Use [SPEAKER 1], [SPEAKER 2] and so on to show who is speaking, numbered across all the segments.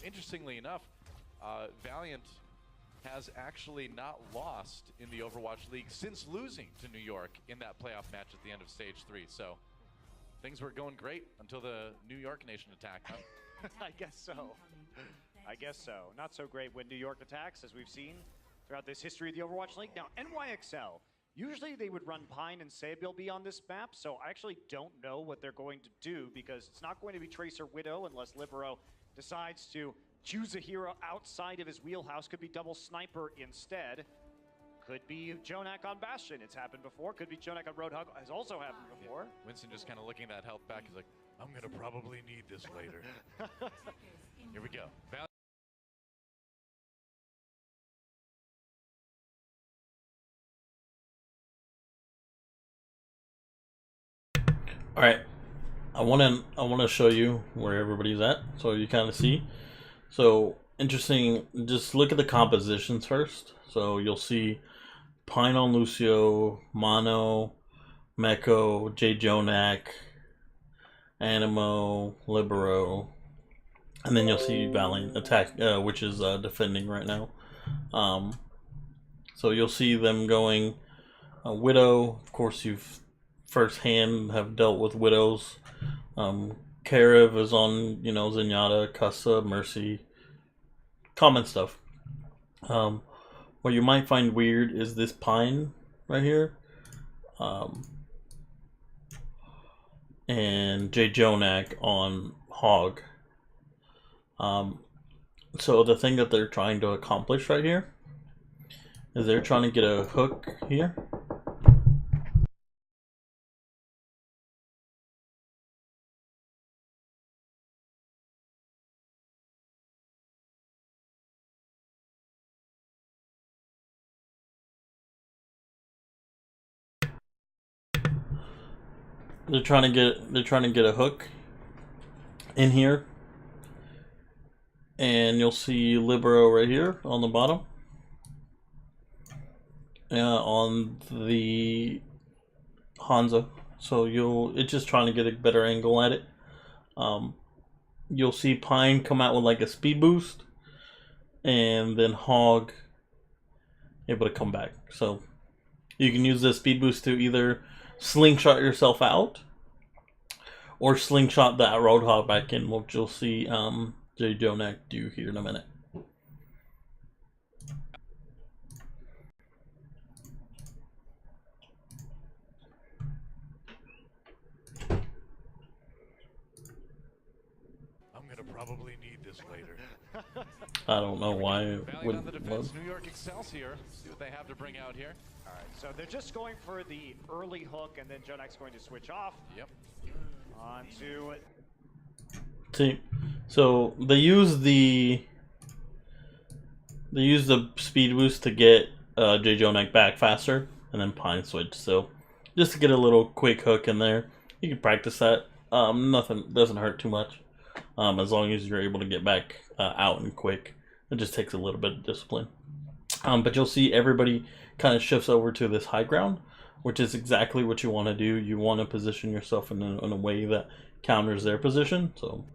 [SPEAKER 1] interestingly enough, Valiant has actually not lost in the Overwatch League since losing to New York in that playoff match at the end of Stage 3. So things were going great until the New York Nation attacked. Huh?
[SPEAKER 2] I guess so. I guess so. Not so great when New York attacks, as we've seen throughout this history of the Overwatch League. Now, NYEvsLAV, usually they would run Pine and Sabil on this map, so I actually don't know what they're going to do, because it's not going to be Tracer Widow unless Libero decides to choose a hero outside of his wheelhouse. Could be double sniper instead. Could be Jonak on Bastion. It's happened before. Could be Jonak on Roadhog. Has also happened before.
[SPEAKER 1] Yeah. Winston just kind of looking that health back. He's like, I'm going to probably need this later. Here we go.
[SPEAKER 3] All right, I want to show you where everybody's at, so you kind of see. So interesting. Just look at the compositions first. So you'll see Pine on Lucio, Mono, Meko, J Jonak, Animo, Libero, and then you'll see Valiant attack, which is defending right now. So you'll see them going Widow. Of course, you've firsthand have dealt with Widows. Karev is on, Zenyatta, Kassa, Mercy, common stuff. What you might find weird is this Pine right here, and J Jonak on Hog. So the thing that they're trying to accomplish right here is they're trying to get a hook here. They're trying to get a hook in here, and you'll see Libero right here on the bottom, on the Hanzo. So it's just trying to get a better angle at it. You'll see Pine come out with like a speed boost, and then Hog able to come back. So you can use the speed boost to either slingshot yourself out or slingshot that Roadhog back in, which you'll see J Jonak do here in a minute.
[SPEAKER 1] I'm going to probably need this later.
[SPEAKER 3] I don't know why it
[SPEAKER 1] wouldn't
[SPEAKER 3] load.
[SPEAKER 1] NYEvsLAV here. See what they have to bring out here.
[SPEAKER 2] All right, so they're just going for the early hook, and then Jonak's going to switch off.
[SPEAKER 1] Yep.
[SPEAKER 2] On to it.
[SPEAKER 3] See, so they use the speed boost to get J Jonak back faster, and then Pine switch. So just to get a little quick hook in there, you can practice that. Nothing doesn't hurt too much, as long as you're able to get back out and quick. It just takes a little bit of discipline. But you'll see everybody kind of shifts over to this high ground, which is exactly what you want to do. You want to position yourself in a way that counters their position. So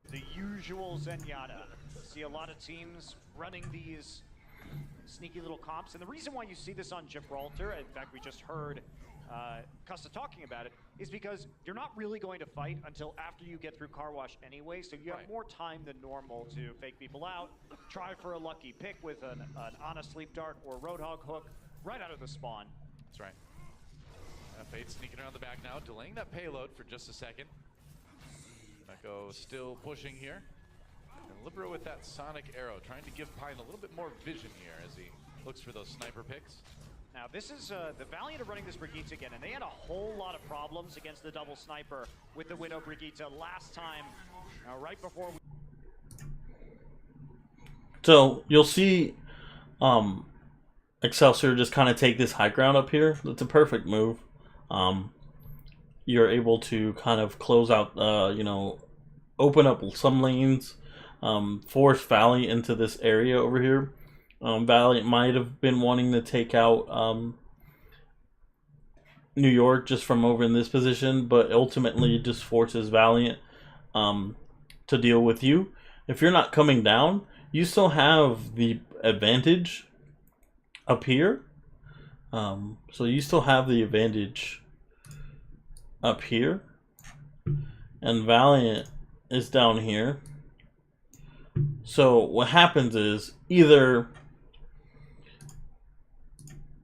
[SPEAKER 2] the usual Zenyatta. See a lot of teams running these sneaky little comps, and the reason why you see this on Gibraltar, in fact we just heard Kassa talking about it, is because you're not really going to fight until after you get through Car Wash anyway, so you have more time than normal to fake people out, try for a lucky pick with an Ana Sleep Dart or Roadhog hook right out of the spawn.
[SPEAKER 1] That's right. Fate sneaking around the back now, delaying that payload for just a second. Meko still pushing here. And Libero with that sonic arrow, trying to give Pine a little bit more vision here as he looks for those sniper picks.
[SPEAKER 2] Now this is, the Valiant are running this Brigitte again, and they had a whole lot of problems against the double sniper with the Widow Brigitte last time, right before
[SPEAKER 3] So you'll see Excelsior just kind of take this high ground up here. That's a perfect move. You're able to kind of close out, open up some lanes, force Valiant into this area over here. Valiant might have been wanting to take out New York just from over in this position, but ultimately just forces Valiant to deal with you. If you're not coming down, you still have the advantage up here. So you still have the advantage up here. And Valiant is down here. So what happens is either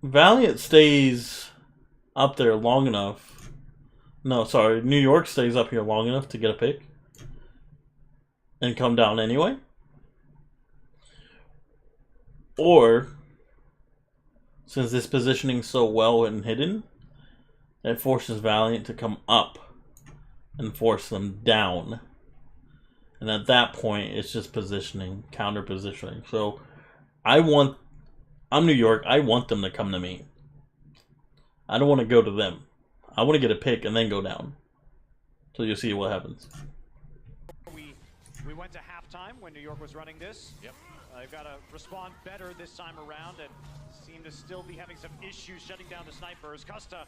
[SPEAKER 3] Valiant stays up there long enough. No, sorry, New York stays up here long enough to get a pick and come down anyway. Or, since this positioning is so well and hidden, it forces Valiant to come up and force them down. And at that point, it's just positioning, counter positioning. So, I'm New York, I want them to come to me. I don't want to go to them. I want to get a pick and then go down. So you'll see what happens.
[SPEAKER 2] We went to halftime when New York was running this.
[SPEAKER 1] Yep.
[SPEAKER 2] They've got to respond better this time around and seem to still be having some issues shutting down the snipers. Custa.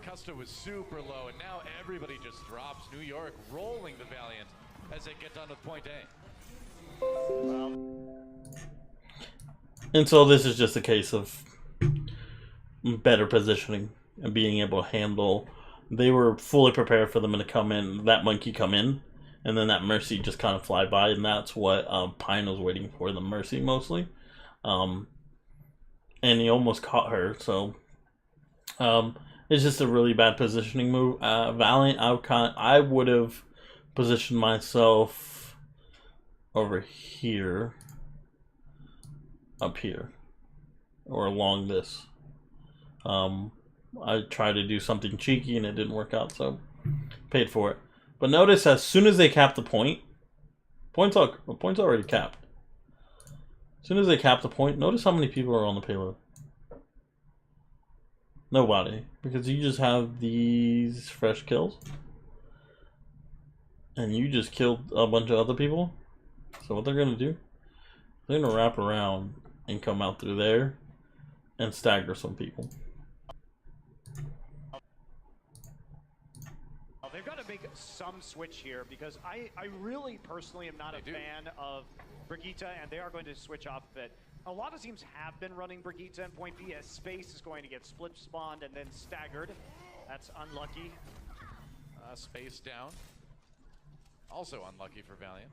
[SPEAKER 1] Custa was super low, and now everybody just drops. New York rolling the Valiant as they get done with point A.
[SPEAKER 3] And so this is just a case of better positioning and being able to handle. They were fully prepared for them to come in, that monkey come in, and then that Mercy just kind of fly by, and that's what Pine was waiting for, the Mercy mostly. And he almost caught her, so it's just a really bad positioning move. Valiant, I would have positioned myself over here, up here, or along this. I tried to do something cheeky and it didn't work out, so paid for it. But notice as soon as they cap the point's already capped. As soon as they cap the point, notice how many people are on the payload. Nobody, because you just have these fresh kills. And you just killed a bunch of other people. So what they're gonna do, they're gonna wrap around and come out through there and stagger some people.
[SPEAKER 2] They've got to make some switch here because I really personally am not a fan of Brigitte, and they are going to switch off a bit. A lot of teams have been running Brigitte in point B as Space is going to get split spawned and then staggered. That's unlucky.
[SPEAKER 1] Space down. Also unlucky for Valiant.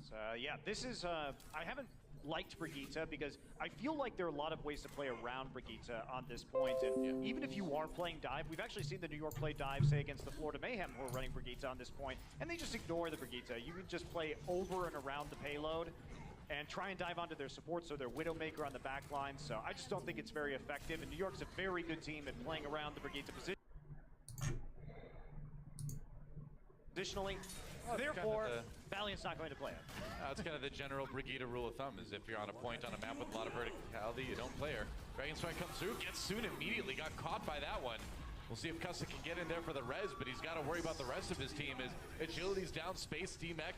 [SPEAKER 2] So yeah, this is, I haven't liked Brigitte because I feel like there are a lot of ways to play around Brigitte on this point. And even if you are playing dive, we've actually seen the New York play dive, say, against the Florida Mayhem, who are running Brigitte on this point, and they just ignore the Brigitte. You can just play over and around the payload and try and dive onto their support, so their Widowmaker on the back line. So I just don't think it's very effective, and New York's a very good team at playing around the Brigitte position. Additionally, therefore, Valiant's not going to play it.
[SPEAKER 1] That's kind of the general Brigitte rule of thumb, is if you're on a point on a map with a lot of verticality, you don't play her. Dragon Strike comes through, gets Soon immediately, got caught by that one. We'll see if Custa can get in there for the res, but he's got to worry about the rest of his team. As Agility's down, Space, T-Mech.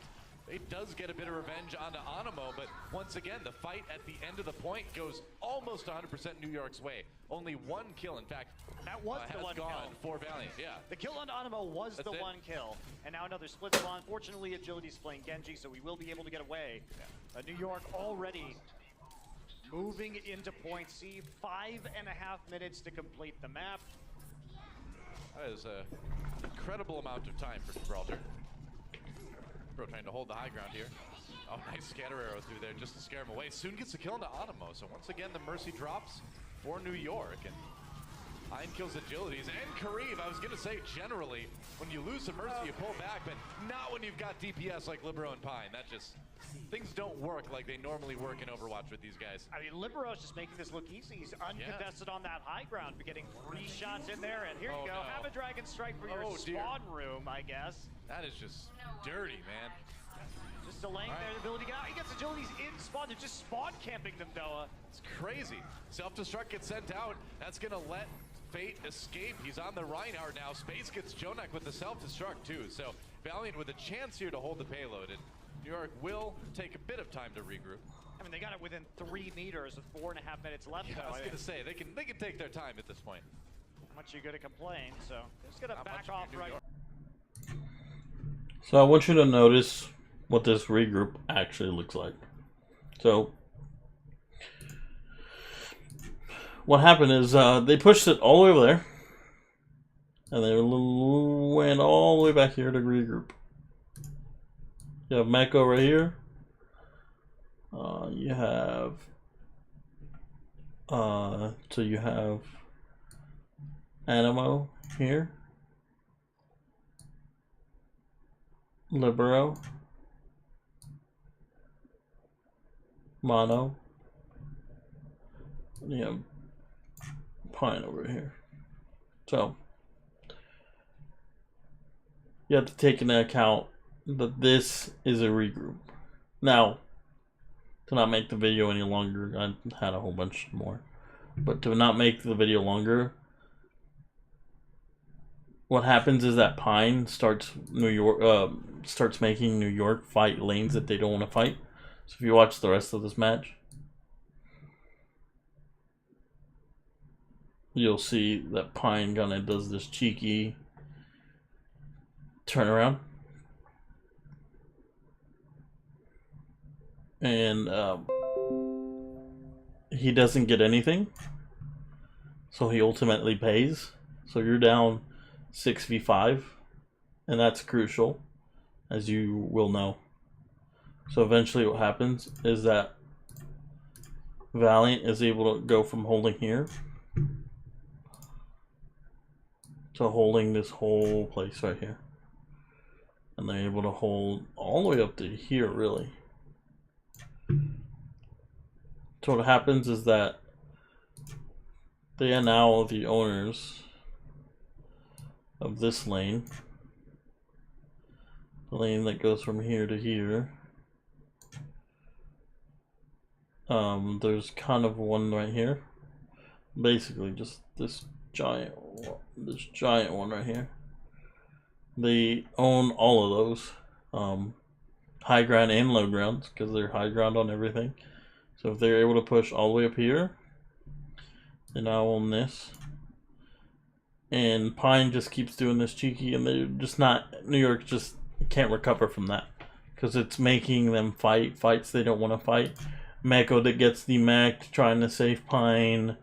[SPEAKER 1] It does get a bit of revenge onto Animo, but once again, the fight at the end of the point goes almost 100% New York's way. Only one kill, in fact,
[SPEAKER 2] that was the one
[SPEAKER 1] gone
[SPEAKER 2] kill
[SPEAKER 1] for Valiant. Yeah,
[SPEAKER 2] the kill on Animo was the one kill, and now another split spawn. Fortunately, Agility's playing Genji, so we will be able to get away. New York already moving into point C. 5.5 minutes to complete the map.
[SPEAKER 1] That is an incredible amount of time for Gibraltar. Bro trying to hold the high ground here. Oh, nice scatter arrow through there just to scare him away. Soon gets a kill into Animo, so once again the Mercy drops for New York. And Hein kills Agilities and Kareev. I was going to say, generally, when you lose to Mercy, you pull back, but not when you've got DPS like Libero and Pine. That just, things don't work like they normally work in Overwatch with these guys.
[SPEAKER 2] I mean, Libero's just making this look easy. He's uncontested on that high ground, but getting 3 shots in there, and here you go. Have a Dragon Strike for your spawn room, I guess.
[SPEAKER 1] That is just dirty, man.
[SPEAKER 2] Just delaying their ability to get out. He gets Agilities in spawn. They're just spawn camping them, Doa.
[SPEAKER 1] It's crazy. Self-destruct gets sent out. That's going to let Fate escape. He's on the Reinhardt now. Space gets Jonak with the self-destruct too. So Valiant with a chance here to hold the payload. And New York will take a bit of time to regroup.
[SPEAKER 2] I mean, they got it within 3 meters with 4.5 minutes left.
[SPEAKER 1] Yeah, I was going to say, they can take their time at this point.
[SPEAKER 2] How much are you going to complain? So they're just going to back off right.
[SPEAKER 3] So I want you to notice what this regroup actually looks like. So what happened is they pushed it all the way over there, and they went all the way back here to regroup. You have Mako right here. You have so you have Animo here, Libero, Mono, and you have Pine over here. So you have to take into account that this is a regroup. Now, to not make the video any longer, I had a whole bunch more, but to not make the video longer, what happens is that Pine starts making New York fight lanes that they don't want to fight. So if you watch the rest of this match, you'll see that Pine kind of does this cheeky turnaround. And he doesn't get anything, so he ultimately pays. So you're down 6v5, and that's crucial, as you will know. So eventually what happens is that Valiant is able to go from holding here to holding this whole place right here, and they're able to hold all the way up to here, really. So what happens is that they are now the owners of this lane, the lane that goes from here to here. There's kind of one right here, basically just this giant one right here. They own all of those, high ground and low grounds, because they're high ground on everything. So if they're able to push all the way up here, they now own this. And Pine just keeps doing this cheeky, and they're just not, New York just can't recover from that, because it's making them fight fights they don't want to fight. Mako that gets demac'd trying to save Pine,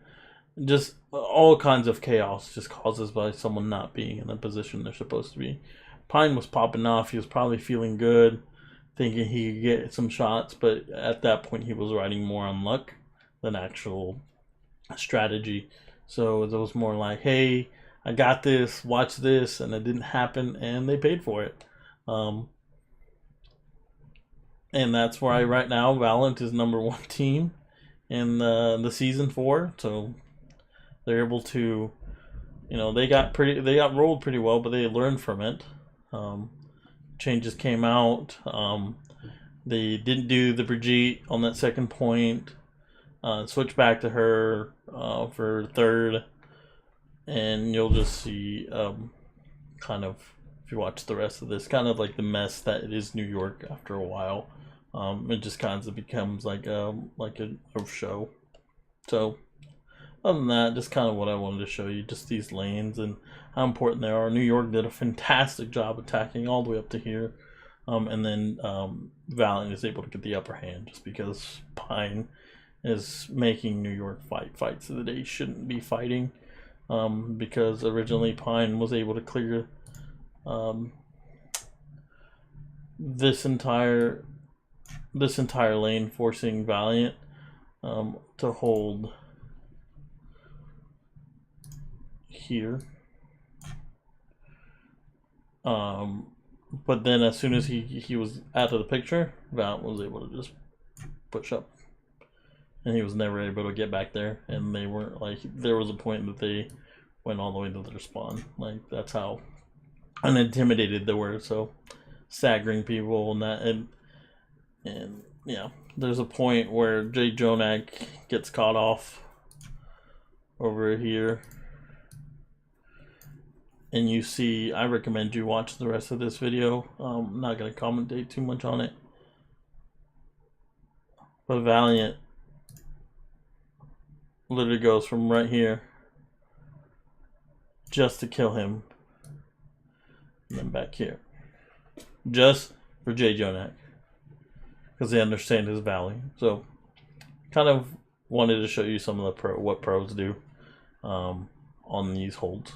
[SPEAKER 3] just all kinds of chaos just causes by someone not being in the position they're supposed to be. Pine was popping off, he was probably feeling good, thinking he could get some shots, but at that point he was riding more on luck than actual strategy. So it was more like, hey, I got this, watch this, and it didn't happen, and they paid for it. And that's why right now Valiant is #1 team in the season 4. So they're able to, they got rolled pretty well, but they learned from it. Changes came out. They didn't do the Brigitte on that second point. Switch back to her for third, and you'll just see kind of, if you watch the rest of this, kind of like the mess that it is New York after a while. It just kind of becomes like a show. So other than that, just kind of what I wanted to show you, just these lanes and how important they are. New York did a fantastic job attacking all the way up to here, and then Valiant is able to get the upper hand just because Pine is making New York fight fights that they shouldn't be fighting, because originally Pine was able to clear this entire lane, forcing Valiant to hold here. But then as soon as he was out of the picture, Valiant was able to just push up, and he was never able to get back there. And they weren't like, there was a point that they went all the way to their spawn. Like, that's how unintimidated they were. So staggering people and that, and yeah, there's a point where Jay Jonak gets caught off over here, and you see, I recommend you watch the rest of this video. I'm not going to commentate too much on it, but Valiant literally goes from right here just to kill him, and then back here. just for J. Jonak because they understand his value. So, kind of wanted to show you some of the what pros do on these holds.